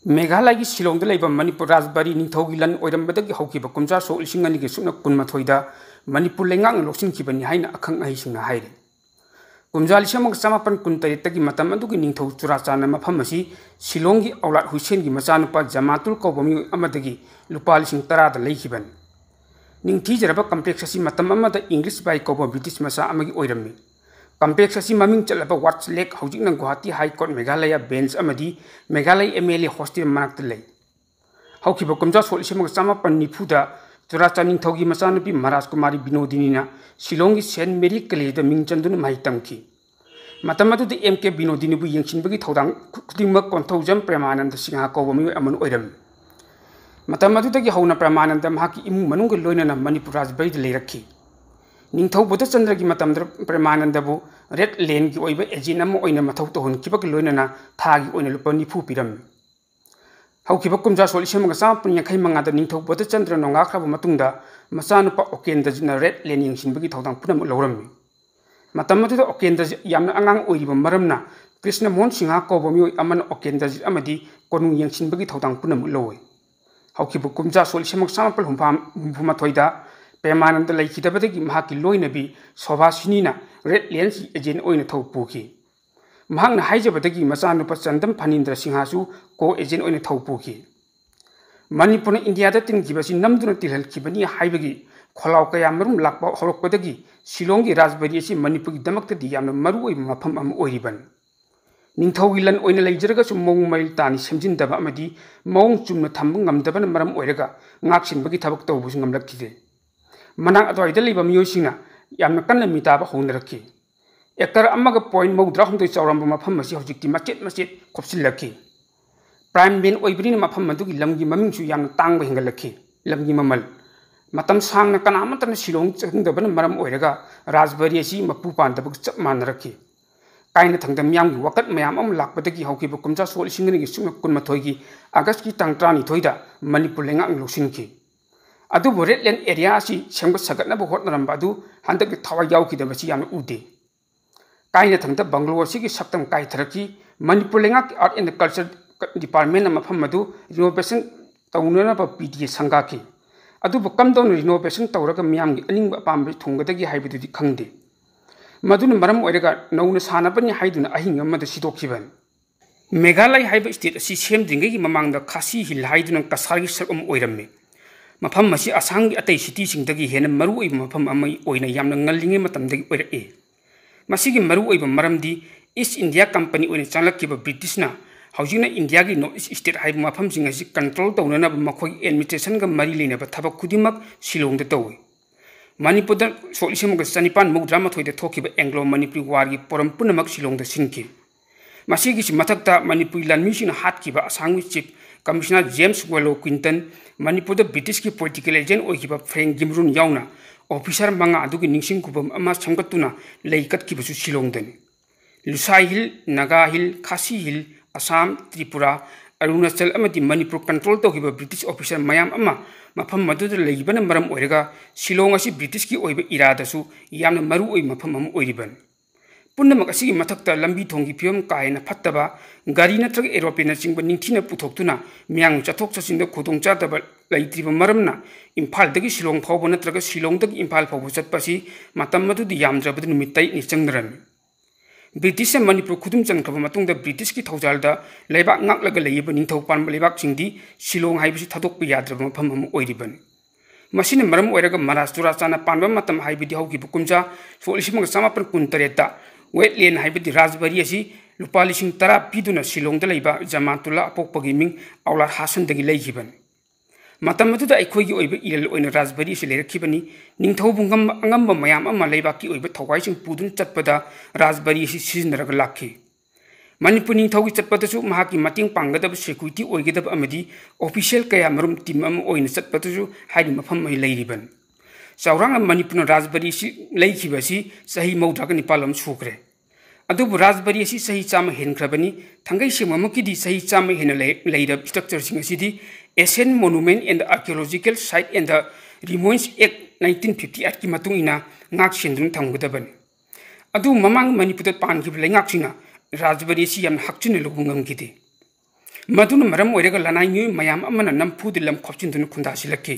मेघालय की शिलोंग मणिपुर राजबारी निथौगी लन ओइरंबदगी हौकिब कुमजा सो लिसिंग अनिगे सुना कुनमथोइदा मणिपुर लेंगांग लोक्सिंखिबनी हाइना अखंग अहिसिंगना हाइरे कुमजा लिसिंग समापन कुनतरेतगी मतम अदुगी निथौ चुराचाना मफम असी शिलोंग की औलाद हुसैन की मचानुपा जमातुल कौबमी अमदगी लुपा लिसिंग 10 दा लेखिबन निंगथीजरब कम्प्लेक्स असी मतम अमदा इंग्लिश बाई कौब ब्रिटिश मचा अमगी ओइरम्मी कम्प्लेक्स असी ममिंग चलब watts lake हौजिक Guwahati high court Meghalaya bench अमदी Meghalaya MLA hostel मनाक्त लै हौखिब कुमजा सोल लिसिंग समापन निफुदा चुराचा निंथौगी मचानुपी महाराज कुमारी विनोदिनीना शिलोंग की सेंट मेरी कॉलेज मिंग चंदुन माहि तमखी मतम अदुद MK विनोदिनीबु यंगसिनबगी थौदांग खुदिंगमक कोंथौजम प्रेमानंद सिंहा कौब मियोय अमन ओइरम मतम अदुदगी हौना प्रेमानंद महाकी इमुंग मनुंग लोइनना मणिपुर राजबारी लेरखी निंथौ बोधचंद्र की मतम प्रेमानंदबु रेड लेन की ओइब एजेंट अम ओइना मथौ तोहनखिबक लोइनना थागी ओइना लुपा 90 पिरम हौखिब कुमजा सोल लिसिंग समापन 65 निंथौ बोधचंद्र नोंगाख्रब मतुंगदा मचानुपा ओकेंद्रजिना रेड लेन यंगसिनबगी थौदांग पुनम लौरम्मी मतम अदुदा ओकेंद्रजी यामना अंगांग ओइरिब मरमना कृष्ण मोहन सिंहा कौब मियोय अमन ओकेंद्रजी अमदी कोनु यंगसिनबगी थौदांग पुनम लौवे हौखिब कुमजा सोल लिसिंग समापन 64 प्रेमानंद लेखिदबदगी महाकी लोइनबी शोभासिनीना रेड लेंस एजेंट ओइना थौ पुखी महांगना हाइजबदगी मचानुपा चंदम फनींद्र सिंहासु को एजेंट ओइना थौ पुखी मणिपुर इंडिया तिनखिबसी नमदुना तिलहलखिबनी हाइबगी खोलाव कया मरुम लाक्पा हौरकपदगी शिलोंग की राजबारी असी मणिपुर की दमक्तदी यामना मरुओइब मफम अम ओइरिबन निंथौगी लन ओइना लेजरगसु मौंग मैल तानी सेमजिनदबा अमदी मौंग चुमना थंब ngamdabana मरम ओइरगा ngaksinbagi thabak tawbusu ngamlakkhide मनांग अदवाइदा लेबा मियोसिंगना यामना कन्ना मिताबा होनरखी एक्टर अमगा पॉइंट 93 चौरंब मफम असी हौजिकति मचेत मचेत खोपसिलखी प्राइम बेन ओइबरिन मफम अदुगी लमगी ममिंगसु यामना तांगबा हिंगलखी लमगी ममल मतम सांगना कनामतन शिलोंग चंगदबन मरम ओइरगा राजबारी असी मपु पांदबग चप मानरखी कायना थंगदम यामगी वकत मयाम अम लाकपदगी हौकिब कुमजा सोल लिसिंगनि सुम 19 अगस्त की तंग 32 दा मणिपुर लेंगांग लोक्सिनखी अदुबो रेड लेन एरिया असी सेंब सगतनब होटनरंबा अदु हंदक थवा याउखिदबसी यामना उदे कायना थंगदा बंगलोर सिगी सक्तम कायथरकी मणिपुर लेंगा आर्ट एंड कल्चर डिपार्टमेंट मफम अदु रिनोवेशन तौननब PDA संगाकी अदुबो कमदौन रिनोवेशन तौरगा मियामगी अनिंग अपाम थुंगदगी हाइबदुदि खंगदे मदुन मरम ओइरगा नौना सानबनि हाइदुना अहिंग अमद सिदोखिबन मेघालय हाइब स्टेट असी सेमद्रिंगगी ममांगदा खासी हिल हाइदुना कसारगी सरम ओइरम्मे मफम मसी असंग अतै सिटी सिंगदगी हेन मरु ओइब मफम अमई ओइना यामना ngaliंगे मतमदगी ओइरए मसीगी मरु ओइब मरमदी ईस्ट इंडिया कंपनी ओइना चांगलखिब ब्रिटिशना हौजिना इंडिया की नॉर्थ ईस्ट स्टेट हाइब मफम सिंग असी कंट्रोल तौननब मखोई एडमिनिस्ट्रेशन ग मरी लेनब थबक खुदिमक शिलोंग तौवे मणिपुर सोलिसिंग चनिपान 93 थोखिब एंग्लो मणिपुरी वार की पोरम पुनमक शिलोंग सिंखी मसीगी मथक्ता मणिपुरी लानमीसिंग हातखिब असंग चीफ कमिश्नर जेम्स वेलो क्विंटन मणिपुर ब्रिटिश की पॉलिटिकल एजेंट ओइखिब फ्रेंक गिमरुन याउना ऑफिसर मंगा अदुगी निंगसिंग कुबम अमा संगतुना लेकतखिबसु शिलोंगदनि लुसाई हिल नागा हिल खासी हिल असम त्रिपुरा अरुणाचल अमदी मणिपुर कंट्रोल तौखिब ब्रिटिश ऑफिसर मयाम अमा मफम मदुद लेगिबन मरम ओइरगा शिलोंग असी ब्रिटिश की ओइब इरादसु यामना मरु ओइ मफम अम ओइरिबन पुनमक असिगी मथक्ता लंबी थोंगी फियम कायना फत्तबा गाड़ी नत्रग एरोप्लेन चिंब निंगथिना पुथोक्तुना मियांग चथोक चसिंद खुदोंग चादब लैत्रिब मरमना इम्फालदगी शिलोंग फावब नत्रग शिलोंगदगी इम्फाल फावब चतपसी मतम मदुदि यामद्रबद नुमित्तै निचंगरन ब्रिटिश मणिपुर खुदुम चंखब मतुंगदा ब्रिटिश की थौजालदा लेबाक ngaklag लेयब निंथौ पानब लेबाक सिंगदी शिलोंग हाइबसी थादोक याद्रब मफम हम ओइरिबन मसिन मरम ओइरगा महाराज चुराचाना पानब मतम हाइबदी हौकी बुकुमजा सोलिसिमग समापन 19 वेटलैंड हाइबदी राजबारी असी लुपा 10 पीदुना शिलोंगदा लेबा जमातुल्ला अपोकपगी मिंग औलाद हासनदगी लेखिबन मतम अदुदा अखोइगी ओइब इरल ओइना राजबारी से लेरखिबनी निंथौबुंगम अंगम मयाम अमा लेबाकी ओइब थौगाइसिंग पुदुन चटपदा राजबारी से सिजनरग लाखी मणिपुर निंथौगी चटपदसु महाकी मतिंग पांगदब सिक्युरिटी ओइगदब अमदी ऑफिशियल कया मरुम टीम अम ओइना चटपदसु हाइदि मफम मै लेरिबन चौरांग मणिपुर राजबारी से लेखिबसी सही 94 सुखरे अदुबु राजबारी से सही चाम हेनख्रबनी थंगै सिममकिदी सही चाम हेन लेरब स्ट्रक्चर सिंग असिदी ancient monument and archaeological site and the remains act 1958 की मतुंग इना ngak sendung thangudabani adu mamang manipur पानखिब लेंगाक्सिना Rajbari से याम हक्चुन लुबुंगम गिदे मधुन मरम ओइरगा लनाई मियोय मयाम अमना नमफुदि लम खोपचिनदुन खुंदासिलक्की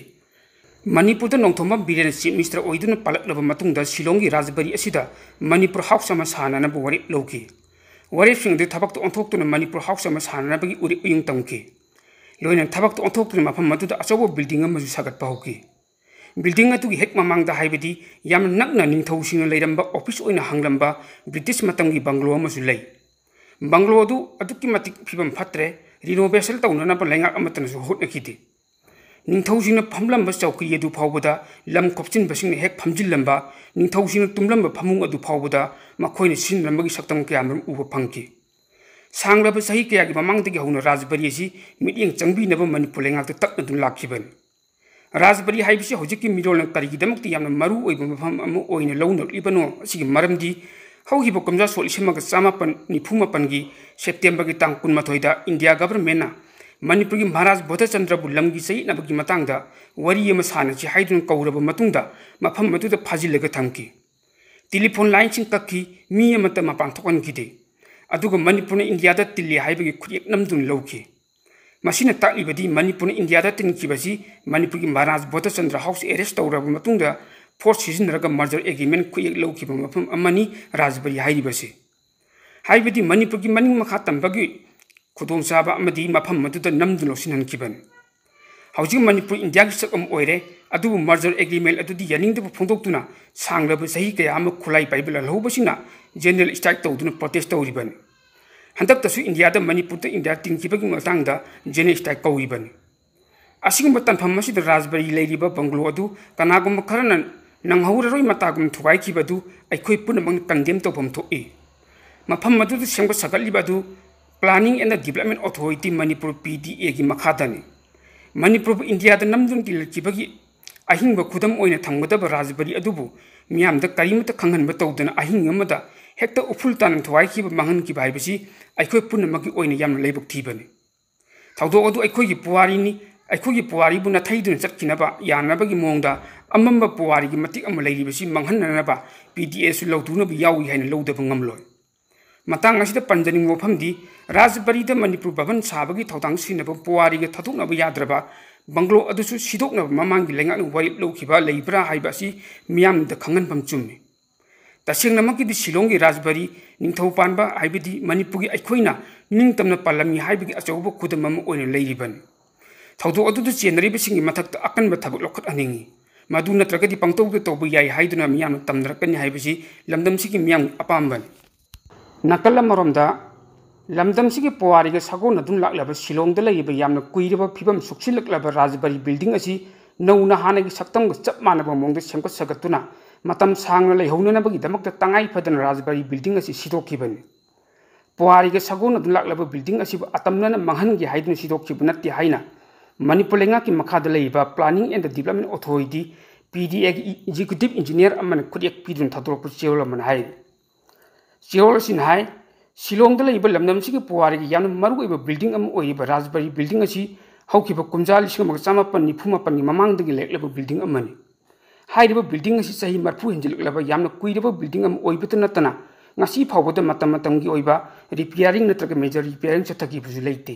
मणिपुर नौथोम बीरेन चीफ मिनिस्टर ओइदुन पालकलब मतुंगदा शिलोंगी राजबरी असिदा मणिपुर हाउस अमा साननब वरेप लौकी वरेपसिंगदि थबक्तो ओंथोक्तुन मणिपुर हाउस अमा साननबगी उरि उयिंग तंकी लोइना थबक्तो ओंथोक्तुन मफम मदुदा अचौबो बिल्डिंग अमजु सागतपा हौकी बिल्डिंग अतुगी हेक ममांगदा हाइबदी याम नकना निंगथौसिंग लैरंबा ऑफिस ओइना हांगलंबा ब्रिटिश मतंगी बंगलो अमजु लै बंगलो अदु अदुकी मतिक फिबम फत्रे रिनोवेशन तौननब लैंगाक अमतनसु होटनखिदि निंगथौसिंग फमलंबा चौकी अदु फावबदा लम खोपचिनबसिंग हेक फमजिलंबा निंगथौसिंग तुमलंबा फमुंग अदु फावबदा मखोइना सिनरंबगी सक्तम कयामरम उबा फंकी सांगलबा सही कयागी ममांगदगी हौना राजबरी असि मिटिंग चंगबिनब मणिपुर लैंगाकता तक्नदुन लाखिबन राजबरी हाइबिसि हौजिकि मिरोल करिगिदमक्ति यामना मरु ओइबा मफम अमु ओइना लौनलिबनो असिगी मरमदि हौगिबा कुमजा सोल 1994 गी सेप्टेम्बर तांग 12 इंडिया गवर्नमेंट मणिपुर की महाराज बोधचंद्र लमगी चयनबगी मतंगदा वरी अमा सानची हाइदुन कौरब मतुंगदा मफम मदुदा फाजिलगा थमकी टेलीफोन लाइन सिंग कक्की मी अमता मपान थोकनखिदे अदुगा मणिपुर इंडिया दा तिल्ली हाइबगी खुरियक नमदुन लौकी मसिना ताकलिबदी मणिपुर इंडिया दा तिनकिबसी मणिपुर की महाराज बोधचंद्र हाउस एरेस्ट तौरब मतुंगदा फोर्स सिजनरगा मर्जर एग्रीमेंट खुरियक लौकीबा मफम अमनी राजबरी हाइबसी हाइबदी मणिपुर की मनिंग मखा तंबगी खुदोंग चाबा अमदी मफम मदुदा नमदुन लौसिनहनखिबन हौजिक मणिपुर इंडिया की सकम ओइरे अदुबु मर्जर एग्रीमेंट अदुदी यानिंगदबु फोंदोक्तुना सांगलब सही कया अम खुलाई पाइबला लहौबसिना जनरल स्ट्राइक तौदुना प्रोटेस्ट तौरिबन हंदक्तसु इंडिया दा मणिपुर दा इंडिया तिंकिबगी मतंगदा जनरल स्ट्राइक कौरिबन असिगुम तनफम मसिदा राजबरी लैरिबा बंगलो अदु कनागुम खरना नंगहौररोय मतागुम थुगाइखिबदु अखोय पुनमंग कंडेम तौफम थोई मफम मदुदा सेंगबा सगलिबदु planning and development authority Manipur PDA की मखादनी मणिपुर इंडिया दा नमदुन किलकिबगी अहिंग खुदम ओइना थंगदब राजबरी अदुबु मियामदा करीमत खंगनब तौदना अहिंग अमदा हेक्ता उफुल तान थवाइखिब मंगनखिब हाइबसी अखोय पुनमगी ओइना यामना लेबक थीबनी थौदो अदु अखोयगी पुवारीनी अखोयगी पुवारीबु नथैदुन चटकिनबा यानबगी मोंगदा अमम्बा पुवारीगी मतिक अम लैरिबसी मंगहननबा PDA सु लौदुनबु यावी हाइना लौदब ngamloi मतंग असिदा पंजनिंग वफमदी राजबरीदा मणिपुर भवन साबगी थौदांग सिनब पुवारीगा थथुकनब याद्रबा बंगलो अदुसु सिदोकनब ममांगी लेंगान वरिप लौखिबा लैब्रा हाइबासी मियामदा खंगनफम चुम्मी तसेंगनमकीदि शिलोंगी राजबरी निंगथौपानबा हाइबदी मणिपुरगी अखोइना निंगतमना पालमी हाइबगी अचौबा खुदम अम ओइना लैरिबन थौदो अदुदु चेनरिबसिंगी मथक्ता अकनबा थबक लौखटहनिंगी मदु नत्रगदि पंगतौदा तौबा याइ हाइदुना मियामना तमदरकनी हाइबसी लमदमसिगी मियाम अपामबन नकल मरमदा लमदमसिगी पुवारीगा सगोन अदुन लाक्लब शिलोंगदा लैबा यामना कुइरबा फिबम सुक्सिलक्लब राजबरी बिल्डिंग असी नौना हानगी सक्तमगा चप मानबा मोंगदा सेमकत सगतुना मतम सांगना लैहौननबगीदमक्ता तंगाई फदन राजबरी बिल्डिंग असी सिदोखिबनी पुवारीगा सगोन अदुन लाक्लब बिल्डिंग असिबु अतमनना मंगहनगी हाइदुन सिदोखिबु नत्ते हाइना मणिपुर लेंगाकी मखादा लैबा planning and development authority PDA की एग्जीक्यूटिव इंजीनियर अमना खुरियक पिदुन थादोरपु चेवल अमना हाइ चेवल सिन हाइ शिलोंगदा लैबा लमदमसिगी पुवारीगी यामना मरुओइबा बिल्डिंग अम ओइबा राजबरी बिल्डिंग असी हौखिबा कुमजा 1994 की ममांगदगी लेक्लबा बिल्डिंग अमनी हाइरिबा बिल्डिंग असी सही मरफु हिंजिलक्लबा यामना कुइरबा बिल्डिंग अम ओइबत नतना ngasi फावबदा मतम मतमगी ओइबा रिपेयरिंग नत्रगा मेजर रिपेयरिंग चथकीबुजु लैते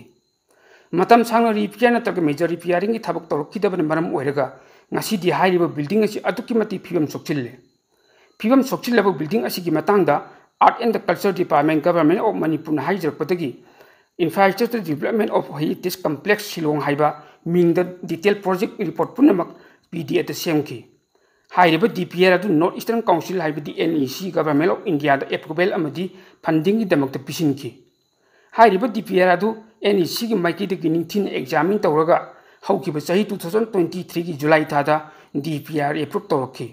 मतम सांगना रिपेयर नत्रगा मेजर रिपेयरिंग की थबक तौरखिदबन मरम ओइरगा ngasi di हाइरिबा बिल्डिंग असी अदुकी मति फिबम सोक्चिल्ले फिबम सोक्चिल्लबा बिल्डिंग असी की मतंगदा art and culture department government of Manipur हाइजरपदगी infrastructure development of heritage complex Shillong हाइबा मिंगदा डिटेल प्रोजेक्ट रिपोर्ट पुनमक PDA द सेमकी हाइरिबा DPR अदु नॉर्थ ईस्टर्न काउंसिल हाइबदी NEC गवर्नमेंट ऑफ इंडिया द एप्रूवल अमदी फंडिंग की दमक पिसिनकी हाइरिबा DPR अदु NEC की माइकीदगी निंथिन एग्जामिन तौरगा हौकिबा सही 2023 की जुलाई थादा DPR एप्रूव तौरखी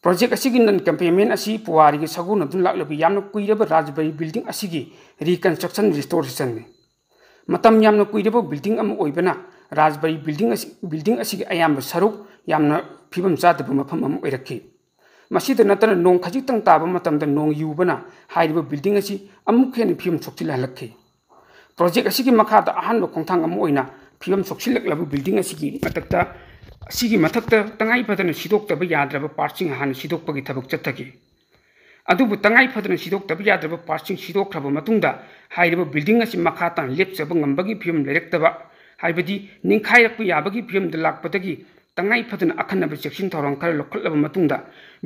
प्रोजेक्ट असिगी नन कंपेमेंट असी पुवारीगी सगुन अदुन लाक्लबी यामना कुइरबा राजबरी बिल्डिंग असिगी रिकंस्ट्रक्शन रिस्टोरेशन ने मतम यामना कुइरबा बिल्डिंग अम ओइबना राजबरी बिल्डिंग असिगी अयाम सरुक यामना फिबम चादब मफम अम ओइरखी मसिद नतन नोंग खजितंग ताबा मतमदा नोंग युबना हाइरिबा बिल्डिंग असी अमुक हेन फिबम सोक्चिलहलखी प्रोजेक्ट असिगी मखादा अहानबा खोंथांग अम ओइना फिबम सोक्चिलक्लबा बिल्डिंग असिगी मतक्ता असिगी मथक्ता तंगाई फदन सिदोक्तबा याद्रबा पार्टसिंग हान सिदोक्पगी थबक चथकी अदुबु तंगाई फदन सिदोक्तब याद्रब पार्टसिंग सिदोक्खरब मतुंगदा हाइरब बिल्डिंग असि मखा तान लेपचब ngambagi फिल्म लेरेक्तबा हाइबदि निंखाइरक्प याबगी फिल्म द लाक्पदगी तंगाई फदन अखनब सेक्शन थौरंग खर लखलब मतुंगदा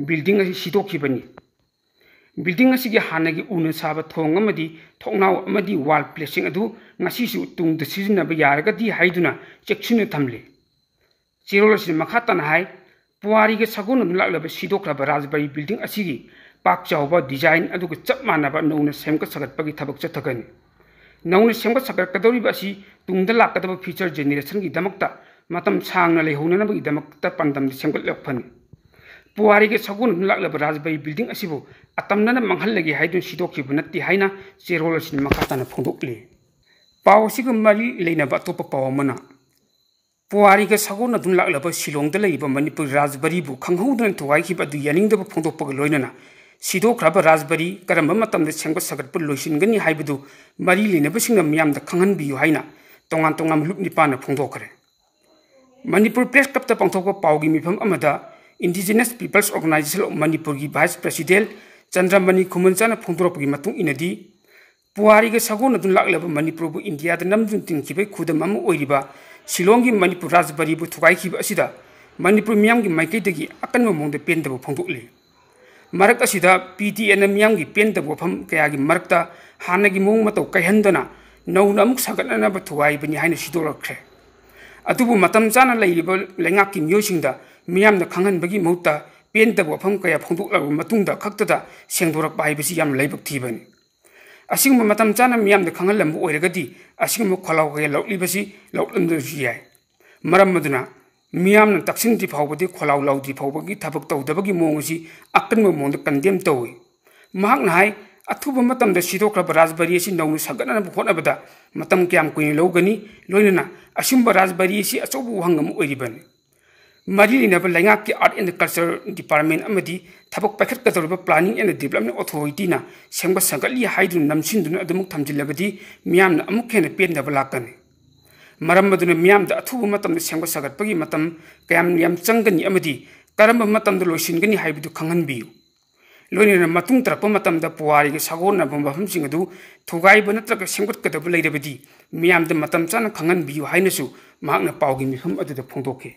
बिल्डिंग असि सिदोक्खिबनी बिल्डिंग असि हानगी उन साब थोंग अमदी थोंगनाव अमदी वाल प्लेसिंग अदु ngasisu tung de सिजनब यारगदी हाइदुना सेक्शन थमले चेरोल असि मखा तान हाइ पुवारी के सगुन लाक्लब सिदोक्खरब राजबारी बिल्डिंग असि पाक चाउबा डिजाइन अदुग चप मानबा नौना सेमक सगतपगी थबक चथगनी नौना सेमक सगतकदौरिबा असि तुंगदा लाकदब फीचर जेनरेशन की दमकता मतम सांगना लेहोननबगी दमकता पंदम सेमक लखफनी पुवारी के सगुन लाक्लब राजबाई बिल्डिंग असिबु अतमनना मंगहलगी हाइदुन सिदोखिब नत्ति हाइना चेरोल असि मखाताना फोंदोक्ले पाव असिग मरी लेनबा अतोप पाव मना पुवारी के सगुन अदुन लाक्लब शिलोंगदा लेइबा मणिपुर राजबारीबु खंगहौदन थुवाइखिब अदु यानिंगदब फोंदोकपग लोइनना सिदोक्खरब राजबारी करम मतमद सेंग सगत लोइसिनगनी हाइबदु मरी लेनबसिंग मियामद खंगनबियु हाइना तोंगान तोंगान लुप निपान फोंदोखरे मणिपुर प्रेस क्लब ता पंथोक पाउगी मिफम अमदा indigenous peoples organisation of Manipur की वाइस प्रेसिडेंट चंद्रमणि खुमनचाना फोंदोरपगी मतुंग इनदी पुवारी के सगोन अदुन लाक्लब मणिपुरबु इंडिया द नमजुन तिंखिबै खुदम अम ओइरिबा शिलोंगी मणिपुर राजबारीबु थुगाइखिब असिदा मणिपुर मियामगी माइकैदगी अकनब मोंद पेंदब फोंदोकले मरक असिदा PTN मियामगी पेंदब वफम कयागी मरकता हानगी मोंग मतौ कैहंदना नौना अमुक सगतनब थुगाइबनि हाइना सिदोरखरे अदुबु मतम चाना लैरिब लैंगाकी मियोसिंगदा मियामना खंगनबगी मौता पेंदब वफम कया फोंदोकलब मतुंगदा खक्तदा सेंदोरक बाइबसि याम लैबक थीबनि असिंग मतम चाना मियामदा खंगलम ओइरगदी असिंग खलाव कया लौलिबसि लौलंदसि याय मरम मदुना मियामना तक्सिंदि फावबदि खलाव लाउदि फावबगी थबक तौदबगी मोंगसि अकनब मोंद कंडेम तौइ महाकना हाय अथुब मतमदा सिदोक्खरब राजबारी असि नौना सगतनब होनबदा मतम क्याम कुइन लौगनी लोइनना असिंब राजबारी असि अचौबु वहंगम ओइरिबनि मरी लेनब लैंगाकी आर्ट एंड कल्चर डिपार्टमेंट अमदी थबक पाइखतकदौरब प्लानिंग एंड डेवलपमेंट अथॉरिटीना सेंग सगली हाइदुन नमसिंदुन अदुमुक थमजिलबदी मियामना अमुक हेन पेंदब लाकनी मरम मदुना मियामदा अथुब मतमदा सेंग सगतपगी मतम कयाम याम चंगनी अमदी करम मतमदा लोइसिनगनी हाइबदु खंगनबियु लोइनना मतुंग तरप मतमदा पुवारी के सगोनब मफमसिंग अदु थुगाइब नत्रक सेंगतकदब लैरबदी मियामदा मतम चाना खंगनबियु हाइनसु महाकना पाउगी मिफम अदुदा फोंदोके